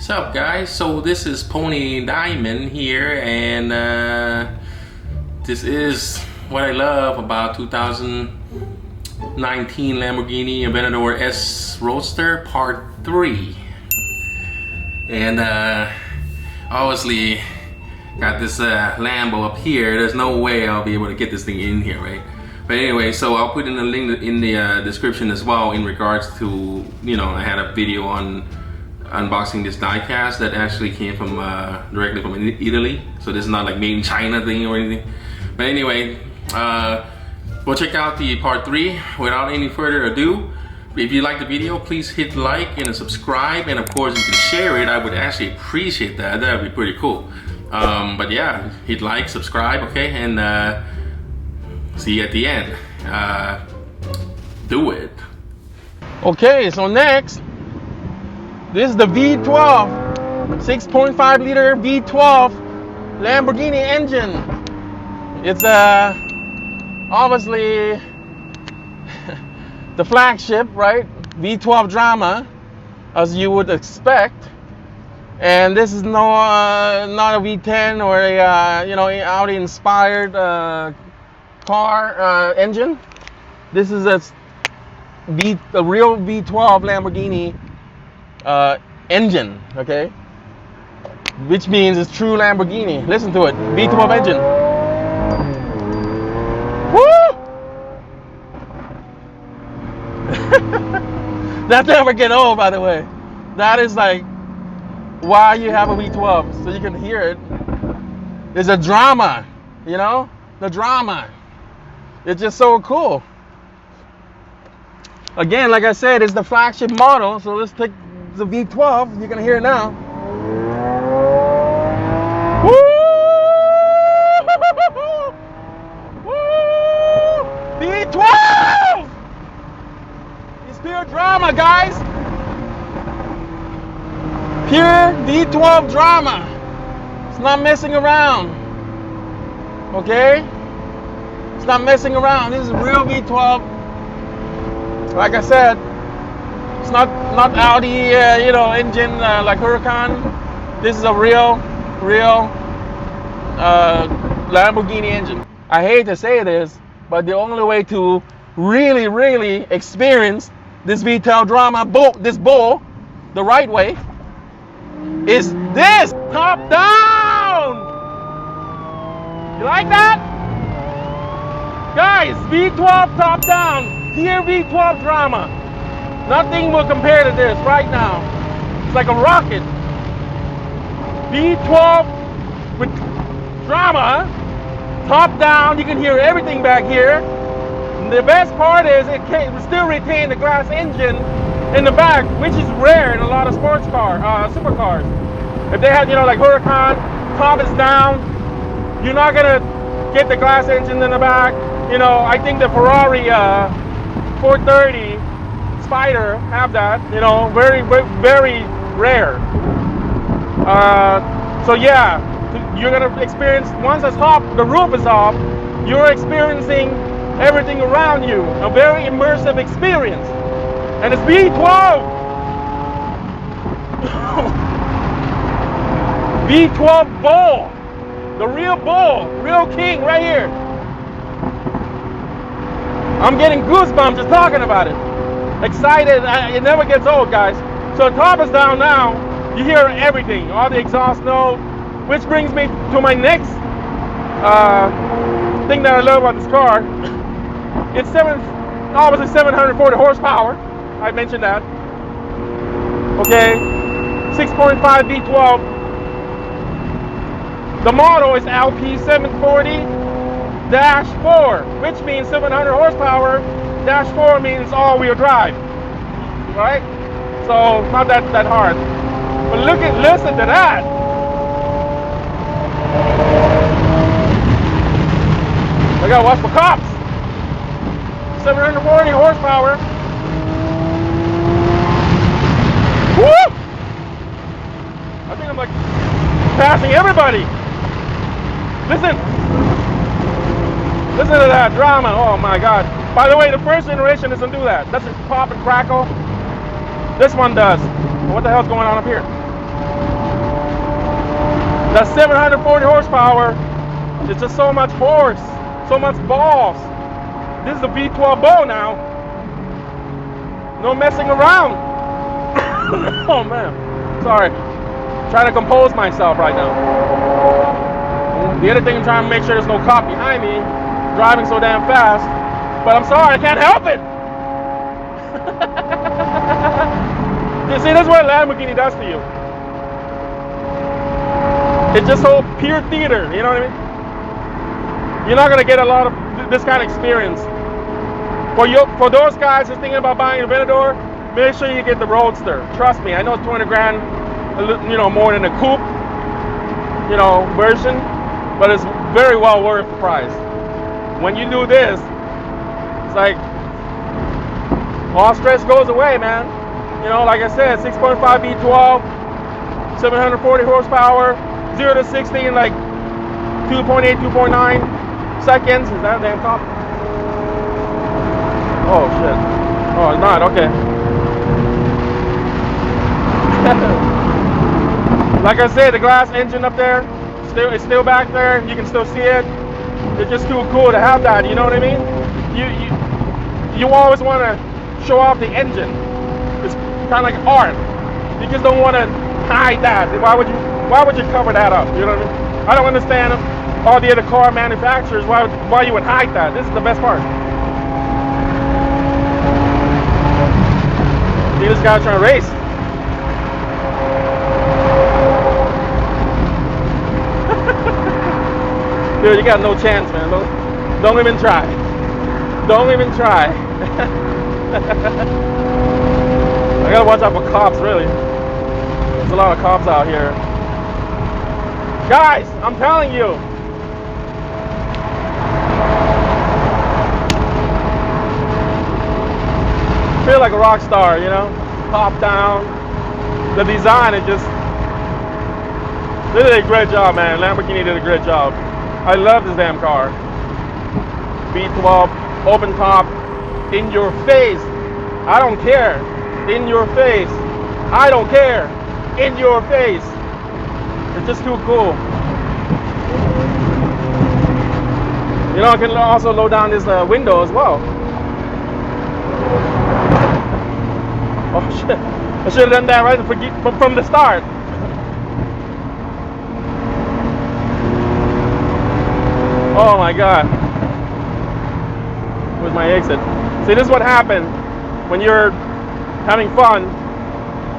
What's up, guys? So this is Pony Diamond here, and this is what I love about 2019 Lamborghini Aventador S Roadster Part 3. And obviously got this Lambo up here. There's no way I'll be able to get this thing in here, right? But anyway, so I'll put in a link in the description as well in regards to, you know, I had a video on unboxing this diecast that actually came from directly from Italy. So this is not like made in China thing or anything. But anyway, we'll check out the part 3 without any further ado. If you like the video, please hit like and subscribe, and of course you can share it. I would actually appreciate that. That would be pretty cool. But yeah, hit like, subscribe, okay, and see you at the end. Do it. Okay, so next, this is the V12, 6.5 liter V12 Lamborghini engine. It's obviously the flagship, right? V12 drama, as you would expect. And this is not a V10 or a you know, Audi inspired car engine. This is a real V12 Lamborghini engine, okay? Which means it's true Lamborghini. Listen to it, V12 engine. Woo! That never get old, by the way. That is like why you have a V12, so you can hear it. It's a drama, you know? The drama. It's just so cool. Again, like I said, it's the flagship model, so let's take the V12. You can hear it now. Woo! Woo! V12! It's pure drama, guys. Pure V12 drama. It's not messing around. Okay? It's not messing around. This is real V12. Like I said, it's not Audi, you know, engine like Huracan. This is a real Lamborghini engine. I hate to say this, but the only way to really experience this V12 drama, this bull, the right way, is this top down. You like that? Guys, V12 top down. Here V12 drama. Nothing will compare to this right now. It's like a rocket. V12 with drama, top down. You can hear everything back here. And the best part is it still retain the glass engine in the back, which is rare in a lot of sports cars, supercars. If they had, you know, like Huracan, top is down, you're not gonna get the glass engine in the back. You know, I think the Ferrari 430 Spider have that. You know, very rare. So yeah, you're gonna experience, once the roof is off, you're experiencing everything around you. A very immersive experience. And it's V12. V12 bull. The real bull, real king right here. I'm getting goosebumps just talking about it. Excited, it never gets old, guys. So the top is down now. You hear everything, all the exhaust note, which brings me to my next thing that I love about this car. It's obviously 740 horsepower. I mentioned that. Okay, 6.5 V12. The model is LP 740-4, which means 700 horsepower. -4 means all-wheel drive, right? So not that hard. But listen to that. I gotta watch for cops. 740 horsepower. Woo! I think I'm like passing everybody. Listen to that drama. Oh my God. By the way, the first generation doesn't do that. Doesn't pop and crackle. This one does. What the hell's going on up here? That 740 horsepower is just so much horse, so much balls. This is a V12 bow now. No messing around. Oh man, sorry. Trying to compose myself right now. The other thing, I'm trying to make sure there's no cop behind me, driving so damn fast. But I'm sorry, I can't help it. You see, that's what Lamborghini does to you. It's just so pure theater, you know what I mean? You're not gonna get a lot of this kind of experience. For those guys who's thinking about buying an Aventador, make sure you get the Roadster. Trust me, I know it's 20 grand, you know, more than a coupe, you know, version, but it's very well worth the price. When you do this, it's like all stress goes away, man. You know, like I said, 6.5 V12, 740 horsepower, 0 to 60 in like 2.8, 2.9 seconds. Is that a damn cop? Oh shit. Oh, it's not. Okay. Like I said, the glass engine up there, it's still back there. You can still see it. It's just too cool to have that. You know what I mean? You always want to show off the engine. It's kind of like art. You just don't want to hide that. Why would you cover that up? You know what I mean? I don't understand all the other car manufacturers why you would hide that. This is the best part. See this guy trying to race. Dude, you got no chance, man. Don't even try. Don't even try. I gotta watch out for cops, really. There's a lot of cops out here. Guys, I'm telling you. Feel like a rock star, you know? Top down. The design is just... They did a great job, man. Lamborghini did a great job. I love this damn car. V12, open top, in your face. I don't care. In your face. I don't care. In your face. It's just too cool. You know, I can also lower down this window as well. Oh shit. I should have done that right from the start. Oh my god. With my exit. See, this is what happens when you're having fun,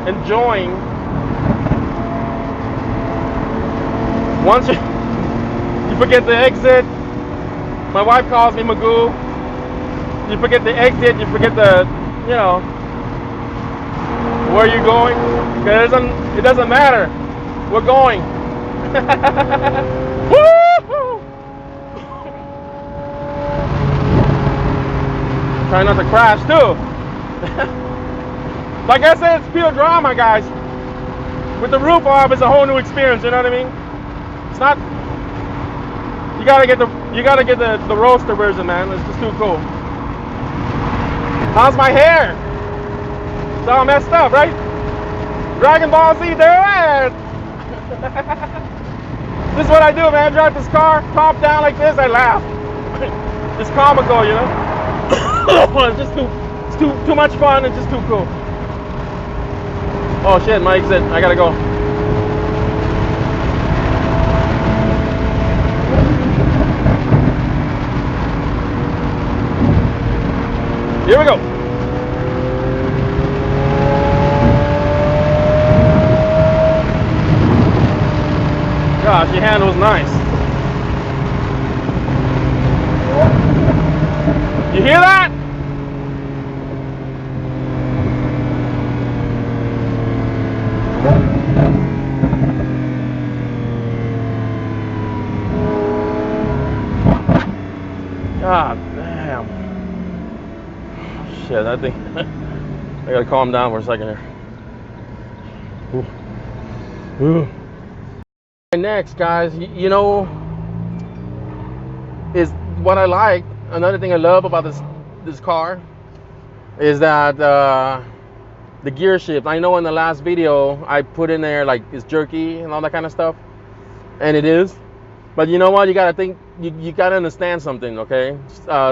enjoying. Once you forget the exit. My wife calls me Magoo. You forget the exit, you forget the, you know, where you're going. It doesn't matter. We're going. Woo! Try not to crash too. Like I said, it's pure drama, guys. With the roof off, it's a whole new experience. You know what I mean? It's not. You gotta get the Roadster version, man. It's just too cool. How's my hair? It's all messed up, right? Dragon Ball Z, there it. This is what I do, man. I drive this car, top down like this, I laugh. It's comical, you know. It's just too much fun. It's just too cool. Oh shit, my exit. I gotta go. Here we go. Gosh, your handle's nice. You hear that? God damn. Shit, I think I gotta calm down for a second here. Ooh. Ooh. Next, guys, you know, is what I like. Another thing I love about this car is that the gear shift. I know in the last video I put in there like it's jerky and all that kind of stuff, and it is. But you know what? You gotta think. You gotta understand something, okay?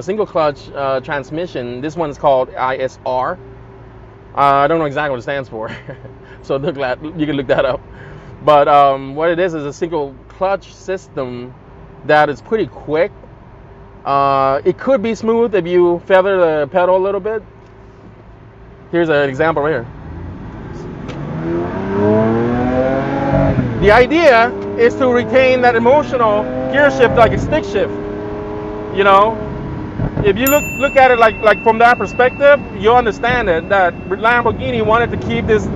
Single clutch transmission. This one's called ISR. I don't know exactly what it stands for, so you can look that up. But what it is a single clutch system that is pretty quick. It could be smooth if you feather the pedal a little bit. Here's an example right here. The idea is to retain that emotional gear shift like a stick shift. You know, if you look at it like from that perspective, you understand it that Lamborghini wanted to keep this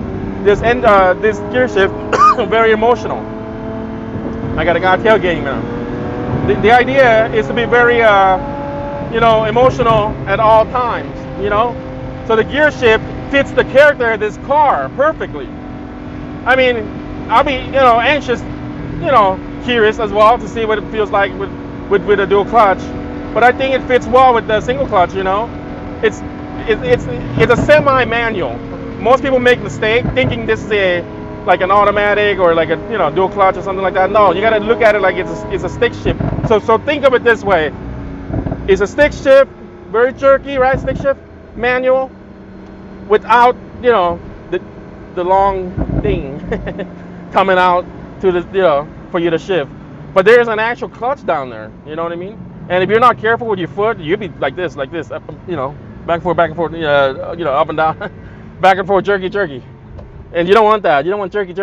gear shift very emotional. I got a guy tailgating now. The idea is to be very emotional at all times. You know, so the gear shift fits the character of this car perfectly. I mean, I'll be anxious, curious as well to see what it feels like with a dual clutch. But I think it fits well with the single clutch. You know, it's a semi-manual. Most people make a mistake thinking this is like an automatic or like a dual clutch or something like that. No, you got to look at it like it's a stick shift. So think of it this way: it's a stick shift, very jerky, right? Stick shift, manual, without the long thing coming out to the for you to shift. But there's an actual clutch down there. You know what I mean? And if you're not careful with your foot, you'll be like this, up, back and forth, up and down, back and forth, jerky. And you don't want that. You don't want jerky.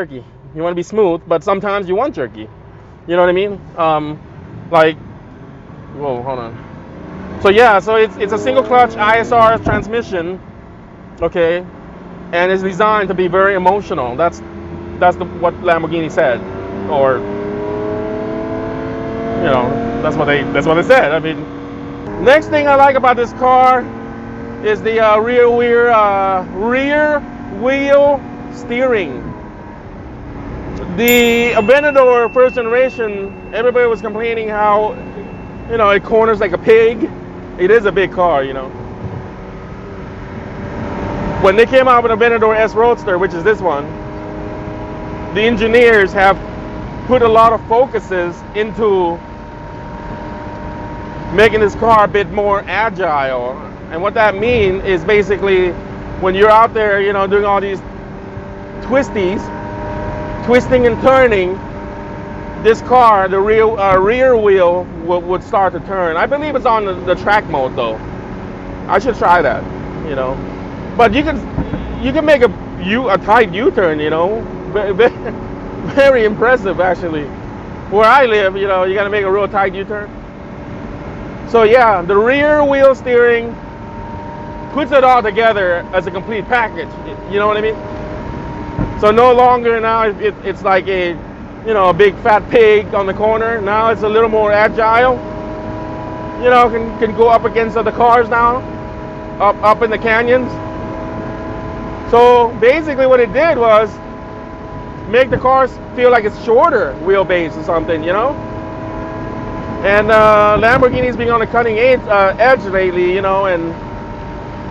You want to be smooth, but sometimes you want jerky. You know what I mean? Whoa, hold on. So yeah, so it's a single clutch ISR transmission, okay, and it's designed to be very emotional. That's what Lamborghini said, or that's what they said. I mean, next thing I like about this car is the rear wheel steering. The Aventador first generation, everybody was complaining how it corners like a pig. It is a big car, When they came out with Aventador S Roadster, which is this one, the engineers have put a lot of focuses into making this car a bit more agile. And what that means is basically when you're out there, doing all these twisting and turning, this car, the rear wheel would start to turn. I believe it's on the track mode though. I should try that, But you can make a tight U-turn, very impressive actually. Where I live, you got to make a real tight U-turn. So yeah, the rear wheel steering puts it all together as a complete package. You know what I mean? So no longer now it's like a big fat pig on the corner. Now it's a little more agile. Can go up against other cars now, up in the canyons. So basically what it did was make the cars feel like it's shorter wheelbase or something, And Lamborghini's been on the cutting edge lately, and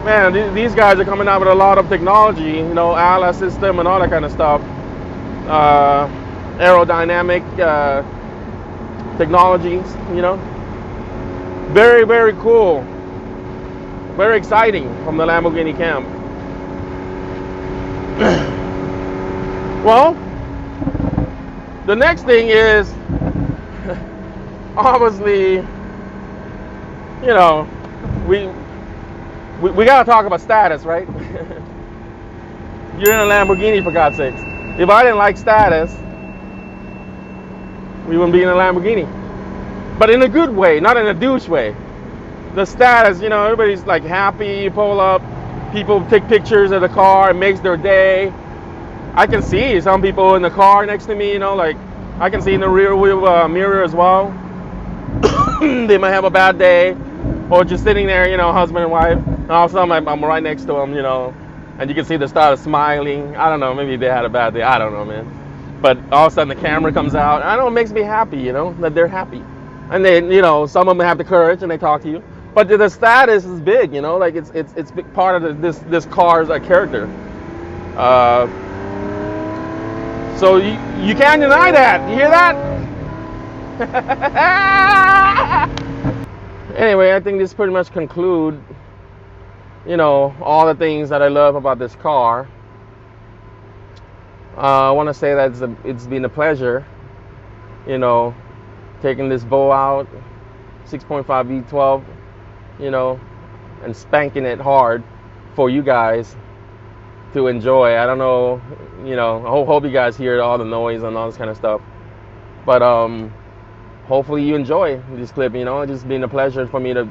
man, these guys are coming out with a lot of technology, ALA system and all that kind of stuff. Aerodynamic technologies, Very, very cool. Very exciting from the Lamborghini camp. Well, the next thing is obviously, we gotta talk about status, right? You're in a Lamborghini, for God's sakes. If I didn't like status, we wouldn't be in a Lamborghini. But in a good way, not in a douche way. The status, everybody's like happy, you pull up, people take pictures of the car, it makes their day. I can see some people in the car next to me, I can see in the rear wheel mirror as well. They might have a bad day, or just sitting there, husband and wife, and all of a sudden I'm right next to them, and you can see they started smiling. I don't know, maybe they had a bad day, I don't know, man. But all of a sudden the camera comes out, I know it makes me happy, that they're happy. And then, some of them have the courage and they talk to you. But the status is big, like it's big part of this car's character. So you can't deny that. You hear that? Anyway, I think this pretty much conclude, you know, all the things that I love about this car. I want to say that it's been a pleasure, you know, taking this bow out, 6.5 V12, you know, and spanking it hard for you guys to enjoy. I don't know, you know, I hope you guys hear all the noise and all this kind of stuff. But hopefully you enjoy this clip, you know. It's just been a pleasure for me to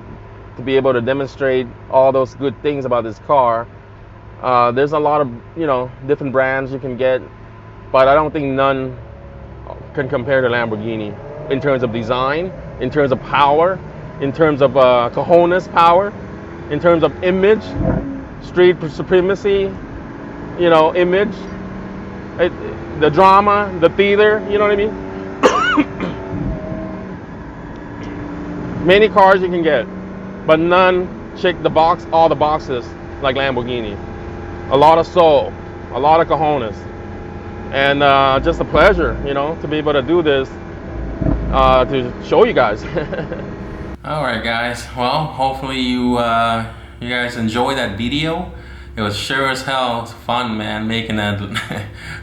be able to demonstrate all those good things about this car. There's a lot of, you know, different brands you can get, but I don't think none can compare to Lamborghini in terms of design, in terms of power, in terms of cojones power, in terms of image, street supremacy, you know, image, the drama, the theater, you know what I mean? Many cars you can get, but none check all the boxes like Lamborghini. A lot of soul, a lot of cojones, and just a pleasure, you know, to be able to do this, to show you guys. All right, guys. Well, hopefully you guys enjoy that video. It was sure as hell fun, man, making that,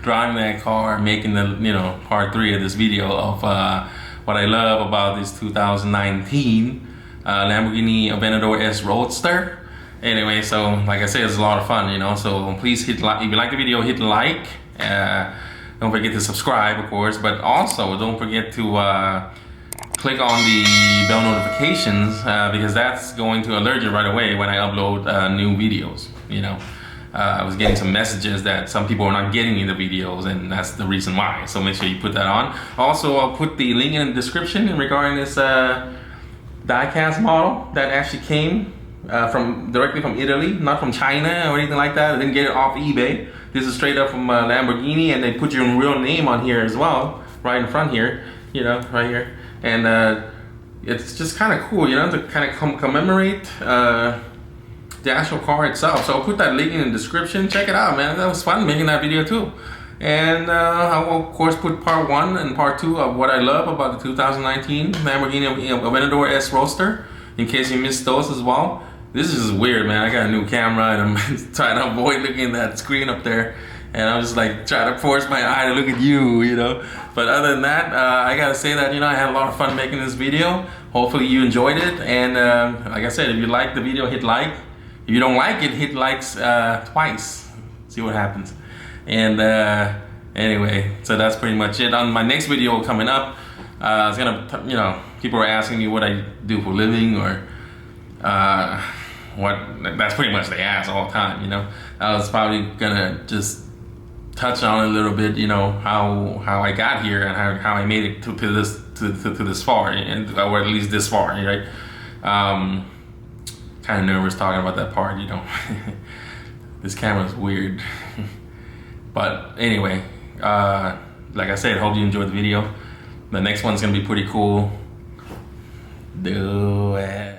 driving that car, making the, you know, part 3 of this video of what I love about this 2019 Lamborghini Aventador S Roadster. Anyway, so like I said, it's a lot of fun, you know. So please hit like if you like the video, hit like. Don't forget to subscribe, of course, but also don't forget to click on the bell notifications because that's going to alert you right away when I upload new videos. You know, I was getting some messages that some people are not getting in the videos, and that's the reason why. So make sure you put that on. Also, I'll put the link in the description regarding this diecast model that actually came directly from Italy, not from China or anything like that. I didn't get it off eBay. This is straight up from Lamborghini, and they put your real name on here as well, right in front here, you know, right here. And it's just kind of cool, you know, to kind of commemorate the actual car itself. So I'll put that link in the description. Check it out, man. That was fun making that video too. And I will, of course, put part 1 and part 2 of what I love about the 2019 Lamborghini Aventador S Roadster, in case you missed those as well. This is just weird, man. I got a new camera and I'm trying to avoid looking at that screen up there. And I'm just like trying to force my eye to look at you, you know. But other than that, I gotta say that, you know, I had a lot of fun making this video. Hopefully you enjoyed it. And like I said, if you like the video, hit like. If you don't like it, hit likes twice. See what happens. And anyway, so that's pretty much it. On my next video coming up, I was gonna, you know, people are asking me what I do for a living, or that's pretty much they ask all the time, you know. I was probably gonna just touch on a little bit, you know, how I got here and how I made it to this far, and or at least this far, right? Kind of nervous talking about that part, you know. This camera's weird. But anyway, like I said, hope you enjoyed the video. The next one's gonna be pretty cool. Do it.